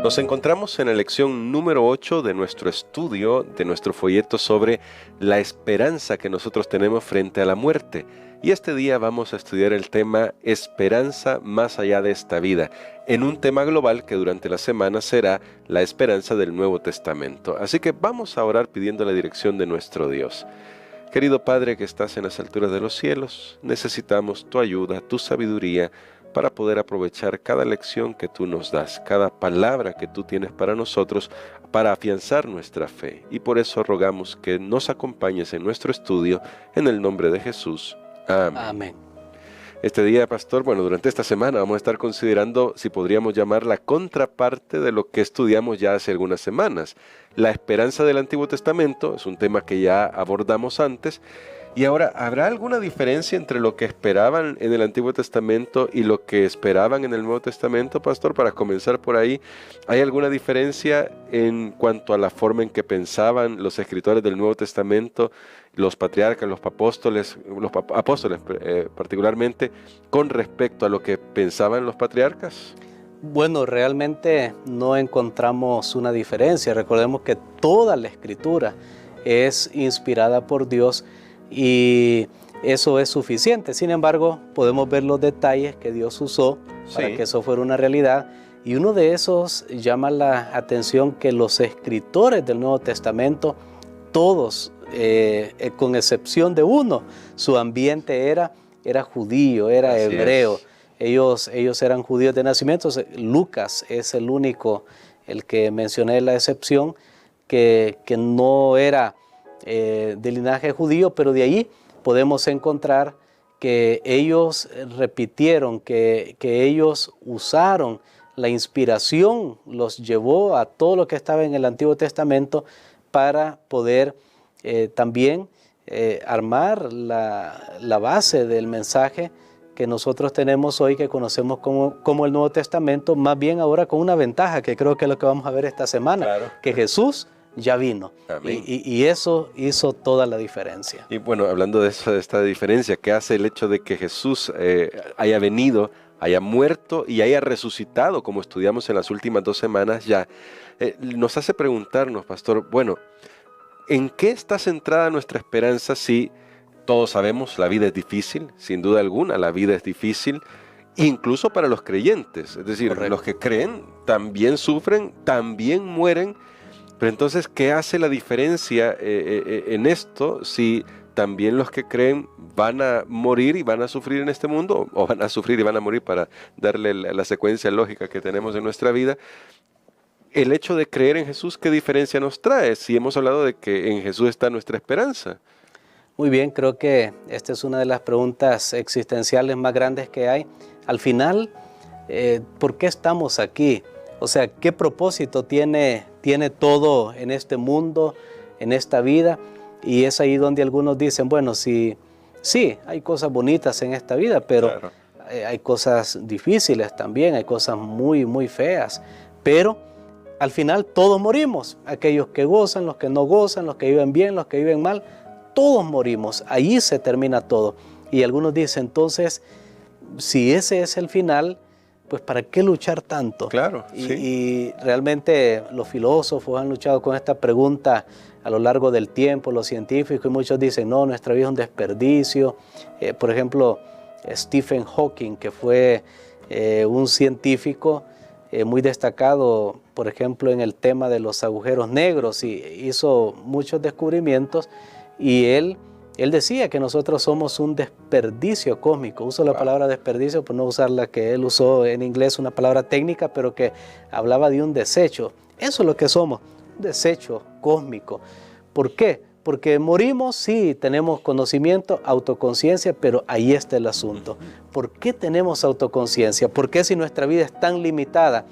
Nos encontramos en la lección número 8 de nuestro estudio, de nuestro folleto sobre la esperanza que nosotros tenemos frente a la muerte. Y este día vamos a estudiar el tema Esperanza más allá de esta vida, en un tema global que durante la semana será la esperanza del Nuevo Testamento. Así que vamos a orar pidiendo la dirección de nuestro Dios. Querido Padre que estás en las alturas de los cielos, necesitamos tu ayuda, tu sabiduría, para poder aprovechar cada lección que tú nos das, cada palabra que tú tienes para nosotros, para afianzar nuestra fe. Y por eso rogamos que nos acompañes en nuestro estudio, en el nombre de Jesús. Amén. Amén. Este día, pastor, durante esta semana vamos a estar considerando si podríamos llamar la contraparte de lo que estudiamos ya hace algunas semanas. La esperanza del Antiguo Testamento es un tema que ya abordamos antes. Y ahora, ¿habrá alguna diferencia entre lo que esperaban en el Antiguo Testamento y lo que esperaban en el Nuevo Testamento, pastor? Para comenzar por ahí, ¿hay alguna diferencia en cuanto a la forma en que pensaban los escritores del Nuevo Testamento, los patriarcas, los apóstoles particularmente, con respecto a lo que pensaban los patriarcas? Bueno, realmente no encontramos una diferencia. Recordemos que toda la Escritura es inspirada por Dios y eso es suficiente. Sin embargo, podemos ver los detalles que Dios usó para que eso fuera una realidad. Y uno de esos llama la atención que los escritores del Nuevo Testamento, todos, con excepción de uno, su ambiente era judío, era hebreo. Ellos eran judíos de nacimiento. Lucas es el único, el que mencioné la excepción, que no era de linaje judío, pero de ahí podemos encontrar que ellos repitieron, que ellos usaron la inspiración, los llevó a todo lo que estaba en el Antiguo Testamento para poder también armar la base del mensaje que nosotros tenemos hoy, que conocemos como el Nuevo Testamento, más bien ahora con una ventaja, que creo que es lo que vamos a ver esta semana, que Jesús ya vino. Y eso hizo toda la diferencia. Y bueno, hablando de eso, de esta diferencia, ¿qué hace el hecho de que Jesús haya venido, haya muerto y haya resucitado, como estudiamos en las últimas 2 semanas ya? Nos hace preguntarnos, pastor, ¿en qué está centrada nuestra esperanza si todos sabemos la vida es difícil? Sin duda alguna, la vida es difícil, incluso para los creyentes. Es decir, los que creen también sufren, también mueren. Pero entonces, ¿qué hace la diferencia en esto si también los que creen van a morir y van a sufrir en este mundo? ¿O van a sufrir y van a morir, para darle la secuencia lógica que tenemos en nuestra vida? El hecho de creer en Jesús, ¿qué diferencia nos trae si hemos hablado de que en Jesús está nuestra esperanza? Muy bien, creo que esta es una de las preguntas existenciales más grandes que hay. Al final, ¿por qué estamos aquí? O sea, ¿qué propósito tiene todo en este mundo, en esta vida? Y es ahí donde algunos dicen, sí, hay cosas bonitas en esta vida, pero hay cosas difíciles también, hay cosas muy, muy feas. Pero al final todos morimos, aquellos que gozan, los que no gozan, los que viven bien, los que viven mal, todos morimos, ahí se termina todo. Y algunos dicen, entonces, si ese es el final, pues ¿para qué luchar tanto? Claro, y realmente los filósofos han luchado con esta pregunta a lo largo del tiempo, los científicos, y muchos dicen, no, nuestra vida es un desperdicio. Por ejemplo, Stephen Hawking, que fue un científico muy destacado, por ejemplo, en el tema de los agujeros negros, y hizo muchos descubrimientos, y él decía que nosotros somos un desperdicio cósmico. Uso la palabra desperdicio por no usar la que él usó en inglés, una palabra técnica, pero que hablaba de un desecho. Eso es lo que somos, un desecho cósmico. ¿Por qué? Porque morimos, sí, tenemos conocimiento, autoconciencia, pero ahí está el asunto. ¿Por qué tenemos autoconciencia? ¿Por qué, si nuestra vida es tan limitada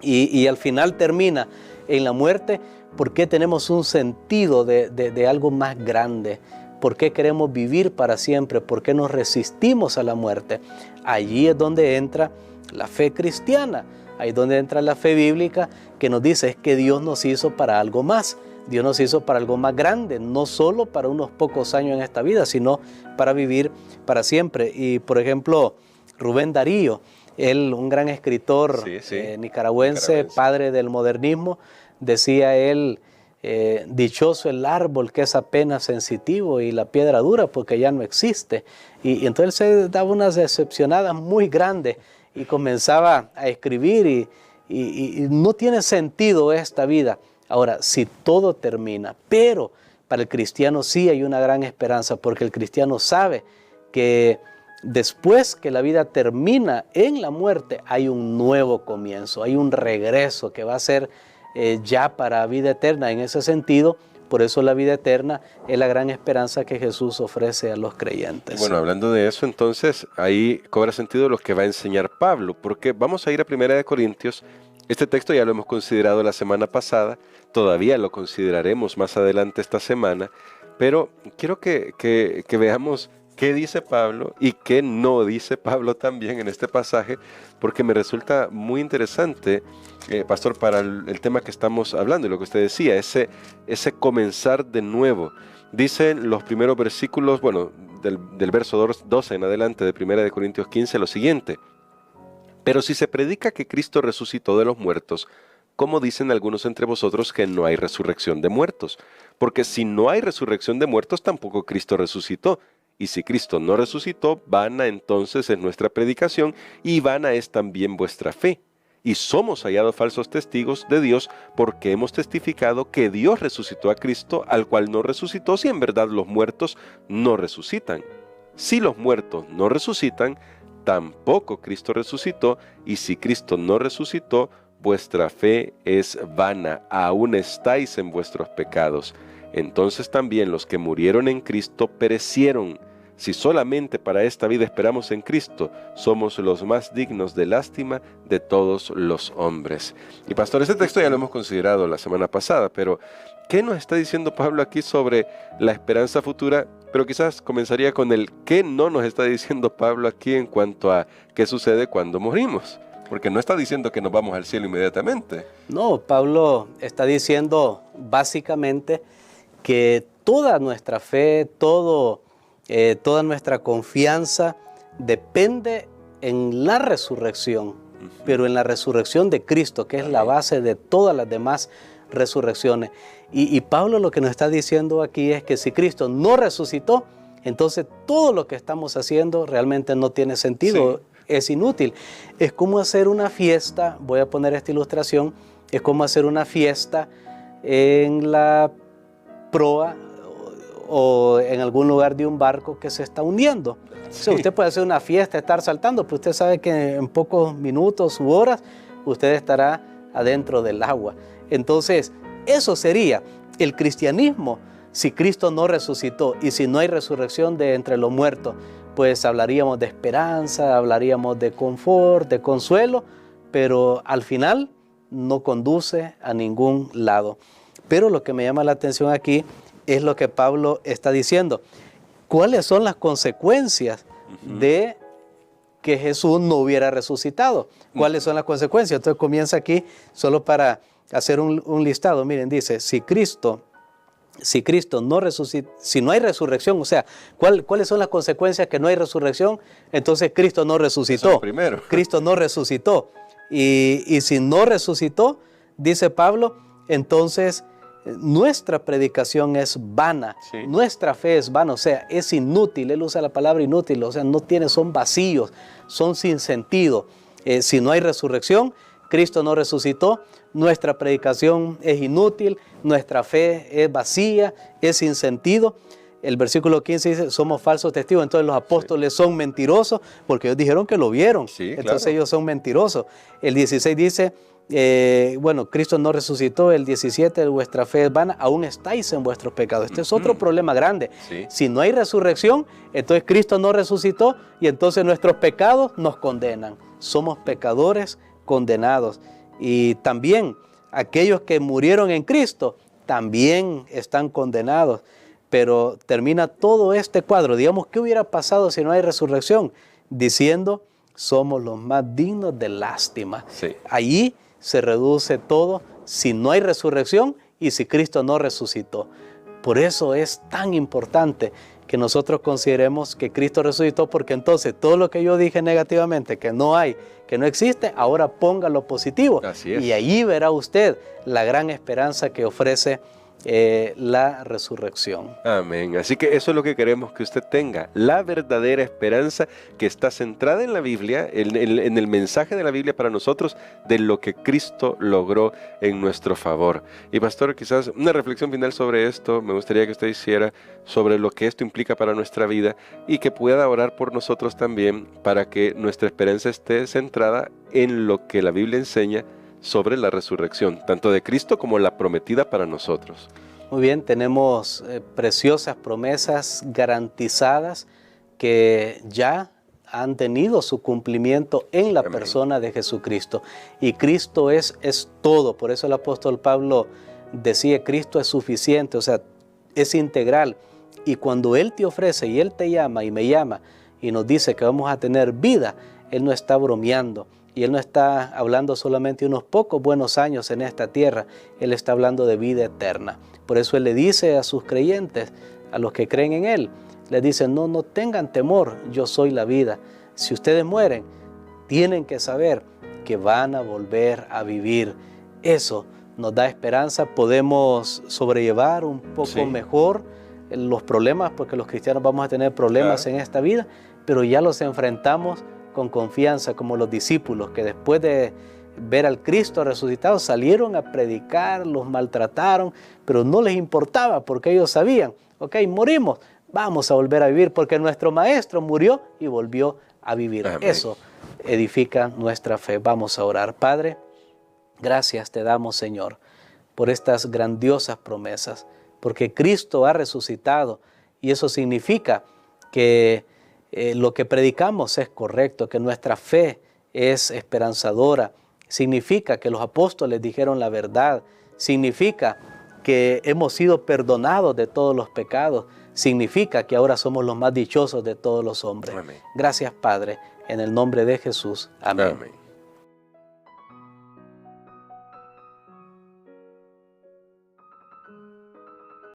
y al final termina en la muerte, por qué tenemos un sentido de algo más grande? ¿Por qué queremos vivir para siempre? ¿Por qué nos resistimos a la muerte? Allí es donde entra la fe cristiana, ahí es donde entra la fe bíblica, que nos dice es que Dios nos hizo para algo más. Dios nos hizo para algo más grande, no solo para unos pocos años en esta vida, sino para vivir para siempre. Y por ejemplo, Rubén Darío, Él, un gran escritor nicaragüense, padre del modernismo, decía él, dichoso el árbol que es apenas sensitivo y la piedra dura porque ya no existe. Y entonces él se daba unas decepcionadas muy grandes y comenzaba a escribir y no tiene sentido esta vida. Ahora, si todo termina, pero para el cristiano sí hay una gran esperanza, porque el cristiano sabe que después que la vida termina en la muerte, hay un nuevo comienzo, hay un regreso que va a ser ya para vida eterna en ese sentido. Por eso la vida eterna es la gran esperanza que Jesús ofrece a los creyentes. Bueno, hablando de eso, entonces, ahí cobra sentido lo que va a enseñar Pablo, porque vamos a ir a 1 Corintios. Este texto ya lo hemos considerado la semana pasada, todavía lo consideraremos más adelante esta semana, pero quiero que veamos qué dice Pablo y qué no dice Pablo también en este pasaje, porque me resulta muy interesante, pastor, para el tema que estamos hablando y lo que usted decía, ese comenzar de nuevo. Dicen los primeros versículos, bueno, del verso 12 en adelante de 1 Corintios 15 lo siguiente: pero si se predica que Cristo resucitó de los muertos, ¿cómo dicen algunos entre vosotros que no hay resurrección de muertos? Porque si no hay resurrección de muertos, tampoco Cristo resucitó. Y si Cristo no resucitó, vana entonces es nuestra predicación, y vana es también vuestra fe. Y somos hallados falsos testigos de Dios, porque hemos testificado que Dios resucitó a Cristo, al cual no resucitó, si en verdad los muertos no resucitan. Si los muertos no resucitan, tampoco Cristo resucitó, y si Cristo no resucitó, vuestra fe es vana, aún estáis en vuestros pecados. Entonces también los que murieron en Cristo perecieron. Si solamente para esta vida esperamos en Cristo, somos los más dignos de lástima de todos los hombres. Y pastor, este texto ya lo hemos considerado la semana pasada, pero ¿qué nos está diciendo Pablo aquí sobre la esperanza futura? Pero quizás comenzaría con el ¿qué no nos está diciendo Pablo aquí en cuanto a qué sucede cuando morimos? Porque no está diciendo que nos vamos al cielo inmediatamente. No, Pablo está diciendo básicamente que toda nuestra fe, toda nuestra confianza depende en la resurrección, pero en la resurrección de Cristo, que es la base de todas las demás resurrecciones. Y Pablo lo que nos está diciendo aquí es que si Cristo no resucitó, entonces todo lo que estamos haciendo realmente no tiene sentido, es inútil. Es como hacer una fiesta, voy a poner esta ilustración, es como hacer una fiesta en la proa o en algún lugar de un barco que se está hundiendo. O sea, usted puede hacer una fiesta, estar saltando, pero usted sabe que en pocos minutos u horas usted estará adentro del agua. Entonces, eso sería el cristianismo. Si Cristo no resucitó y si no hay resurrección de entre los muertos, pues hablaríamos de esperanza, hablaríamos de confort, de consuelo, pero al final no conduce a ningún lado. Pero lo que me llama la atención aquí es lo que Pablo está diciendo. ¿Cuáles son las consecuencias de que Jesús no hubiera resucitado? ¿Cuáles son las consecuencias? Entonces comienza aquí solo para hacer un listado. Miren, dice, si Cristo no resucita, si no hay resurrección, o sea, ¿cuáles son las consecuencias que no hay resurrección? Entonces Cristo no resucitó. Eso primero. Cristo no resucitó. Y si no resucitó, dice Pablo, entonces nuestra predicación es vana, nuestra fe es vana, o sea, es inútil. Él usa la palabra inútil, o sea, son vacíos, son sin sentido. Si no hay resurrección, Cristo no resucitó, nuestra predicación es inútil, nuestra fe es vacía, es sin sentido. El versículo 15 dice, somos falsos testigos. Entonces los apóstoles son mentirosos porque ellos dijeron que lo vieron. Entonces ellos son mentirosos. El 16 dice, Cristo no resucitó. El 17, vuestra fe es vana, aún estáis en vuestros pecados. Este es otro problema grande. Si no hay resurrección, entonces Cristo no resucitó y entonces nuestros pecados nos condenan. Somos pecadores condenados. Y también aquellos que murieron en Cristo también están condenados. Pero termina todo este cuadro. Digamos, ¿qué hubiera pasado si no hay resurrección? Diciendo, somos los más dignos de lástima. Allí se reduce todo si no hay resurrección y si Cristo no resucitó. Por eso es tan importante que nosotros consideremos que Cristo resucitó, porque entonces todo lo que yo dije negativamente, que no hay, que no existe, ahora ponga lo positivo. Así es. Y ahí verá usted la gran esperanza que ofrece la resurrección. Amén. Así que eso es lo que queremos que usted tenga, la verdadera esperanza que está centrada en la Biblia, en el mensaje de la Biblia para nosotros, de lo que Cristo logró en nuestro favor. Y pastor, quizás una reflexión final sobre esto, me gustaría que usted hiciera sobre lo que esto implica para nuestra vida y que pueda orar por nosotros también para que nuestra esperanza esté centrada en lo que la Biblia enseña sobre la resurrección, tanto de Cristo como la prometida para nosotros. Muy bien, tenemos preciosas promesas garantizadas que ya han tenido su cumplimiento en la Amén. Persona de Jesucristo. Y Cristo es todo. Por eso el apóstol Pablo decía, Cristo es suficiente, o sea, es integral. Y cuando Él te ofrece y Él te llama y me llama y nos dice que vamos a tener vida, Él no está bromeando. Y Él no está hablando solamente de unos pocos buenos años en esta tierra, Él está hablando de vida eterna. Por eso Él le dice a sus creyentes, a los que creen en Él, le dice, no tengan temor, yo soy la vida. Si ustedes mueren, tienen que saber que van a volver a vivir. Eso nos da esperanza, podemos sobrellevar un poco mejor los problemas, porque los cristianos vamos a tener problemas en esta vida, pero ya los enfrentamos con confianza, como los discípulos que después de ver al Cristo resucitado salieron a predicar, los maltrataron, pero no les importaba porque ellos sabían, ok, morimos, vamos a volver a vivir porque nuestro Maestro murió y volvió a vivir. Amén. Eso edifica nuestra fe. Vamos a orar. Padre, gracias te damos, Señor, por estas grandiosas promesas, porque Cristo ha resucitado y eso significa que lo que predicamos es correcto, que nuestra fe es esperanzadora, significa que los apóstoles dijeron la verdad, significa que hemos sido perdonados de todos los pecados, significa que ahora somos los más dichosos de todos los hombres. Amén. Gracias, Padre, en el nombre de Jesús. Amén. Amén.